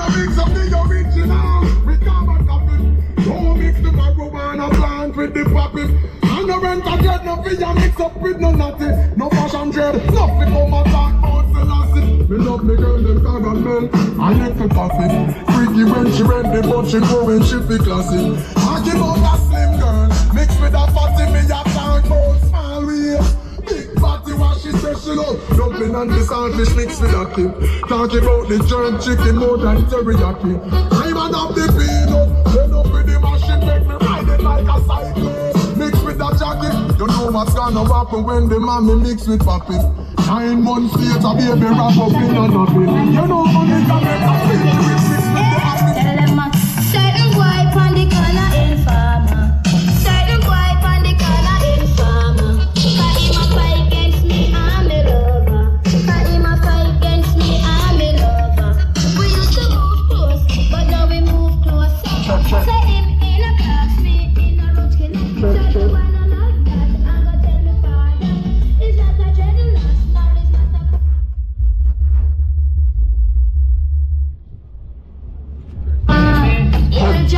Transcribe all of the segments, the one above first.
no mix up the original with carbon copy. Don't mix the marijuana plant with the poppy. And no rent a jet, no fee mix up with no nothing. No fashion dread, nothing come attack about Selassie. Me love me girl, them caramel, I like the coffee. Freaky when she ready, but she go when she feel classy. I give out a slim girl, mixed with a fatty, me a talk about small waist. Big fatty, what she say she love. Dumpling and the saltfish mixed with a kid. Talk about the jerk chicken more than teriyaki. I'm an up the peanut, then up with the machine, make me ride it like a cyclone. Mixed with a jacket, you know what's gonna happen when the mommy mix with papi. 9 months later, baby, wrap up in a nappy. You know money can make a feel with mix with the happy. Tell them a certain boy on the corner informer. Certain boy on the corner informer. Cause him a fight against me, I'm a lover. Cause him a fight against me, I'm a lover. We used to move close, but now we move closer. Say him in a class, me in a roach kill. Certain boy no like that, I'm gonna tell me father. It's not a dreadlocks, no, it's not a...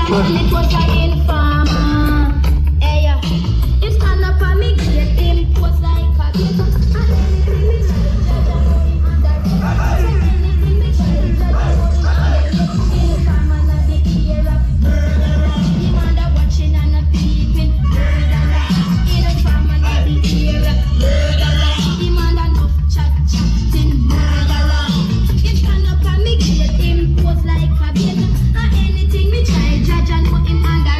When it was an informer, hey, yeah. If stand up and me get him, was like a ghetto. And anything me try, judge and know him under. Anything me try, judge and know him under. Informer not the era, murderer. Him under watching and not peeping, murderer. Informer not the era, murderer. Him under enough chatting, murderer. If stand up and me get him, was like a ghetto. And anything me try, judge and know him under.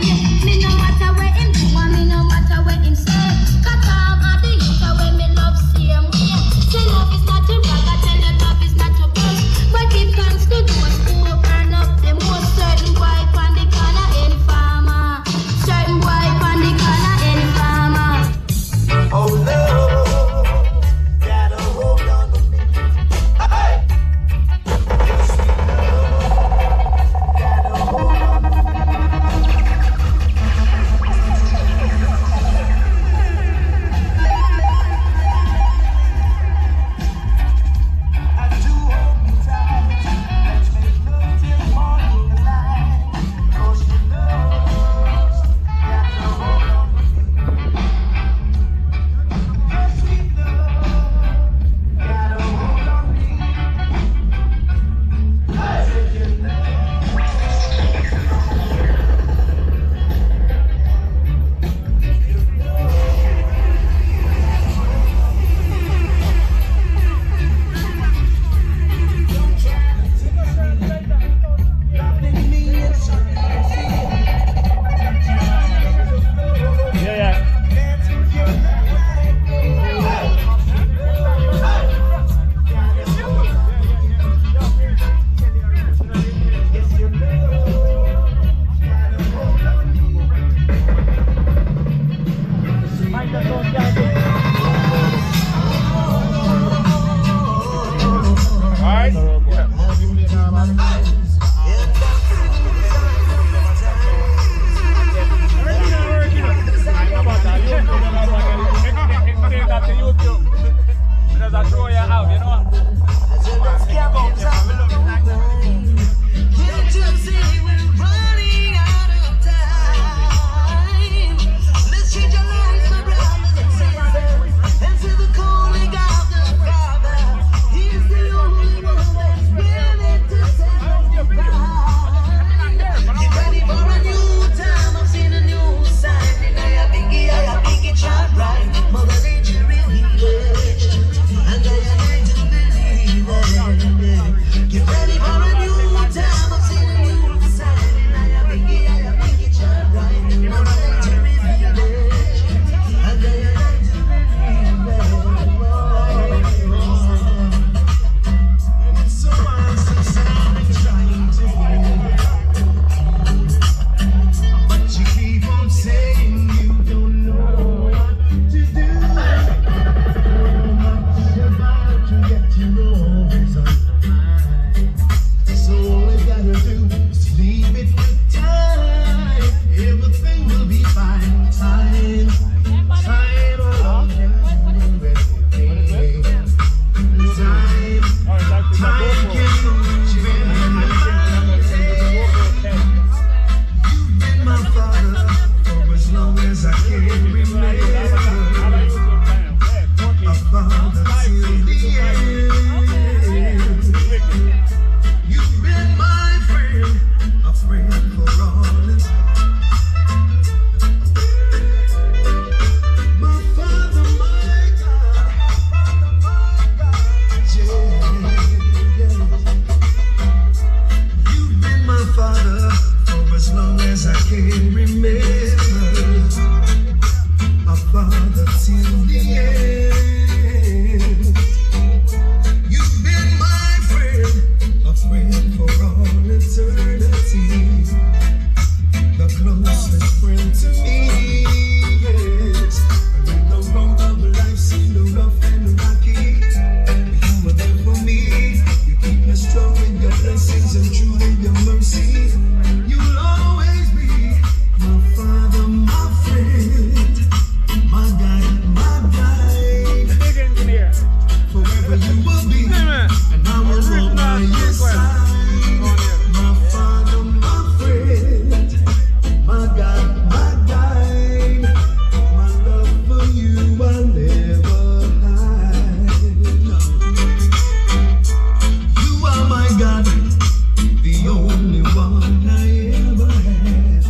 all eternity, the closest friend to me, yes. And when the road of life seemed rough and rocky, you were there for me. You keep me strong with your blessings and true in your mercy. You'll always be my Father, my friend, my guide, my guide. Big engineer. Forever you will be, and I will walk by your side. My Father, my friend, my God, my guide. My love for you I'll never hide. No. You are my God, the only one I ever had.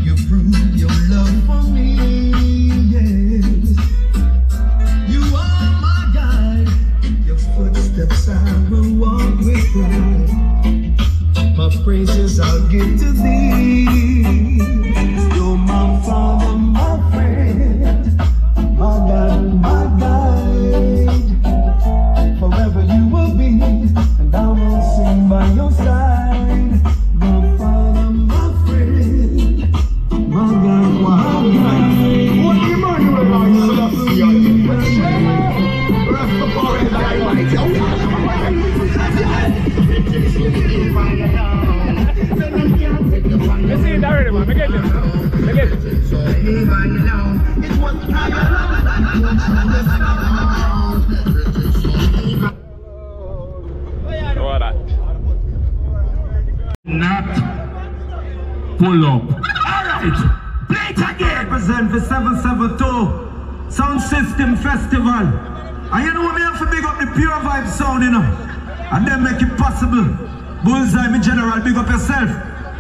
You prove your love for me, yes. You are my guide, your footsteps I will walk with pride. My praises I'll give to thee. You're my Father, my friend, my God, my guide. Forever you will be, and I will sing by your side. My Father, my friend, my God, my guide. What Emmanuel are you Let's see it already, man. I get it. What that? Not pull up. Alright, play it again. Represent for 772 Sound System Festival. And you know we have to big up the Pure Vibe sound, you know. And then make it possible. Bullseye, me general, big up yourself.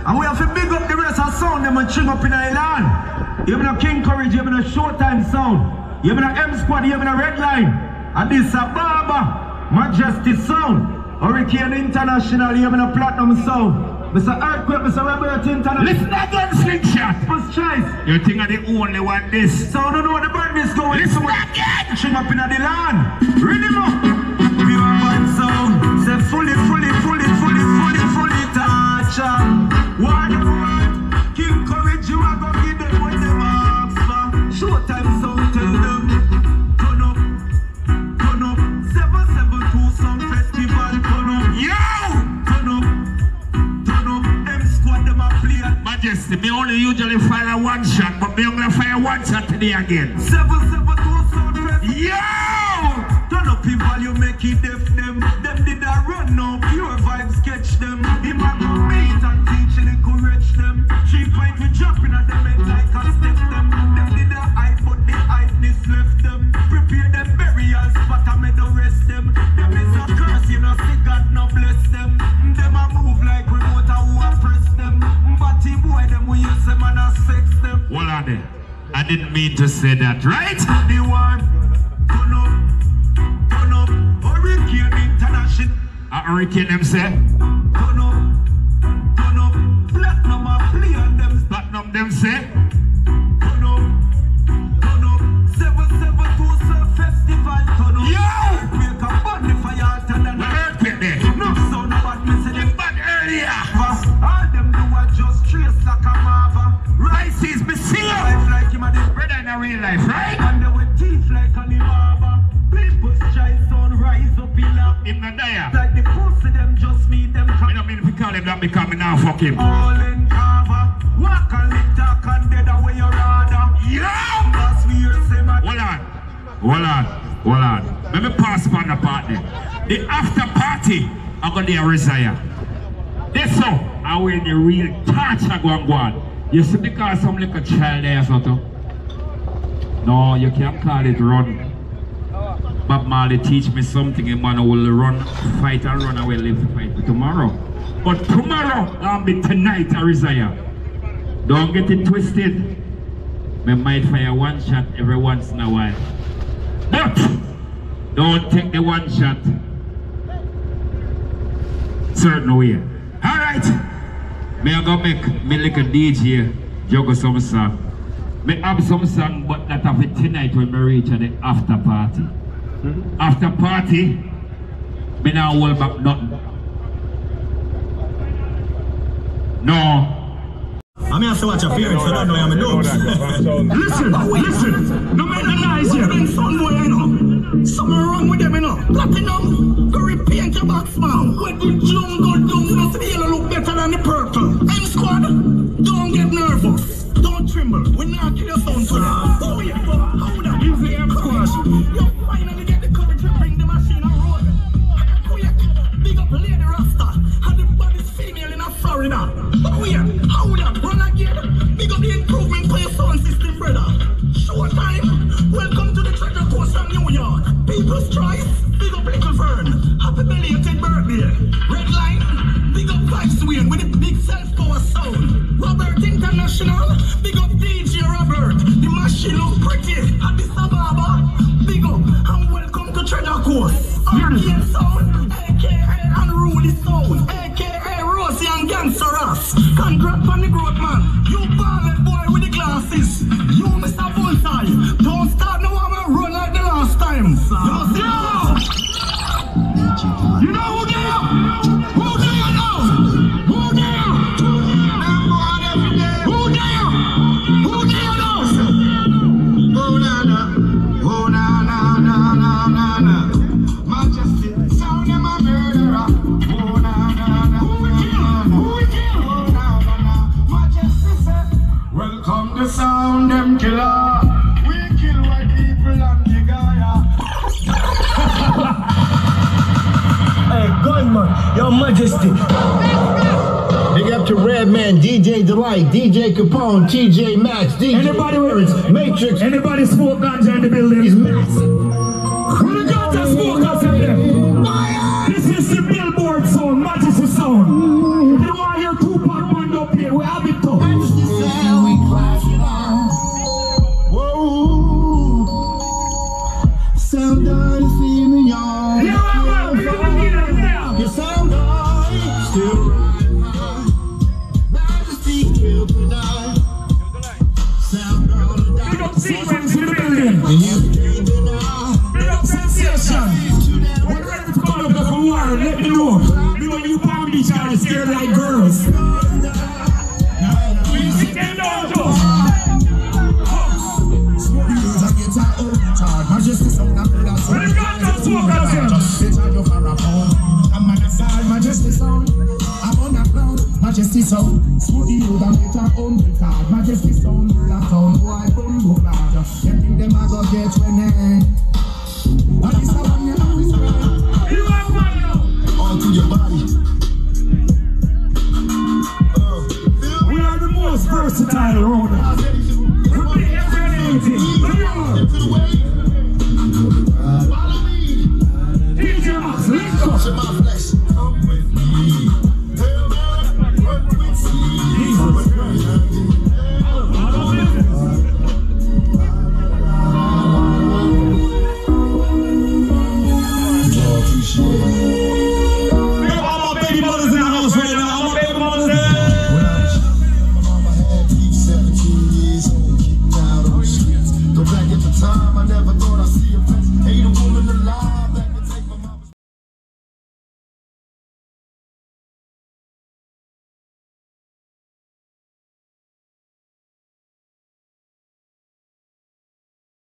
And we have to big up the rest of sound them and ching up in Ireland. You have a King Courage, you have a Showtime sound. You have a M Squad, you have a Red Line. And this is a Barber, Majesty sound. Hurricane International, you have a Platinum sound. Mr. Earthquake, Mr. Robert International. Listen again, Slingshot. First choice. You think I'm the only one this? So I don't know what the band is going. Listen again. Ching up in the land. Rhythm up. Pure Vibe sound. Say fully touch. One. King Courage, you are gonna give them what them ask for. Showtime sound, tell them. Turn up. 772 Sound Festival, turn up. Yo! Turn up. Them squad, them a play. Majesty, me only usually fire one shot, but me only fire one shot today again. 772 Sound Festival. Yo! Turn up in volume, make it deaf them. Them did a run now, Pure Vibe sketch them. Him a go meet and teach and encourage them. 3 points we dropping at them head like a step them. Them did a hype, but the hypeness left them. Prepare them burial spot and me don't rest them. Them is a curse, you know, see God no bless them. Them a move like remote who a press them. But the boy them we use them and a sex them. Hold on there. I didn't mean to say that, right? The one. Turn up. Hurricane International. A hurricane them say. Turn up. Platinum a play on them. Platinum them say. Turn up. 772 Sound Festival. Turn up. Yo! Make a bunny fire than an earthquake there. No sound bad, me say them bad earlier. All them do are just trace like a marva. Rice is me see you. Life like him a the brother in a real life, right? And they with teeth like a barber. People's child son rise up in lap. Him not die. Like the pussy them just need them. I don't mean if we call him that because me now fuck him. All in cover. Walk and lick talk and dead away your rather. Yeah! That's weird, say man. Hold on. Let me pass upon the party. The after party, I'm going to resire. This so, I will the real torture going on. You see because some little child there or something? No, you can't call it run. Bob Marley teach me something, a man will run, fight and run away, live to fight for tomorrow. But tomorrow, I'll be tonight, I resire. Don't get it twisted. I might fire one shot every once in a while. But, don't take the one shot certain way. Alright, me I go make me like a DJ juggle some song. Me have some song, but that of it tonight when we reach at the after party. After party, me now hold back nothing. No. I mean, I have to watch your parents, so I don't know I'm a dog. Listen. No matter nice here. Been son boy, you know. Something wrong with them, you know. Platinum, go repaint your box, man. Where the jungle don't see the yellow look better than the purple. M squad, don't get nervous. Don't tremble. We not kill your son today. Oh yeah, hold on. Use the M squad. You finally get the courage to bring the machine on road. Big up Lady Rasta. And the body's female in Florida. Oh yeah, hold on. Run again. Big up the improvement for your sound system, brother. Showtime. Welcome to the Treasure Coast from New York. People's Choice. Big up Little Fern. Happy belated birthday. Red Line. Big up Vibes Wayne with the big self-power sound. Robert International. Big up DJ Robert. The machine look pretty. Addis Ababa. Big up and welcome to Treasure Coast. Arcane Sound. AKA Unruly Sound. AKA Rosie and Gangster Ross. Congrats on the growth, man. You ballad boy with the glasses. You Mr. Bullseye. Don't start no one run like the last time. You know who they are? Who they are now? Who they are? Who they are? Who they are now? Oh na na, oh na na na na na na. Majesty, sound them a murderer. Oh na na na. Who we kill? Who we kill? Oh na na na. Majesty say, welcome the sound them killer. We kill white people and the Gaia. Hey, gunman, your majesty. Big up to Redman, DJ Delight, DJ Capone, TJ Max, DJ anybody Words, Matrix. Anybody smoke ganja in the building? He's massive. Who the ganja smokers in there? This is the Billboard sound, Majesty sound. You want your Tupac band up here, we have it too. Majesty sound, we clash it out. Whoa. Sound done, see me, y'all. You sound high, still right. Majesty killed the night. Sound on the night. Big up sequence in the building. Big up sensation. When you're ready to call up the war, let me know. We know you Palm Beach are scared like girls. We sit them down, Joe. Smoke news and get our own charge. Majesty sound and better sound. When you got to smoke us here. Just sit on your pharaoh. Majesty sound, I'm on the ground. Majesty sound, smooth you down with your own guitar. Majesty sound, that sound, boy, boom, boom, boom. Getting them I go get when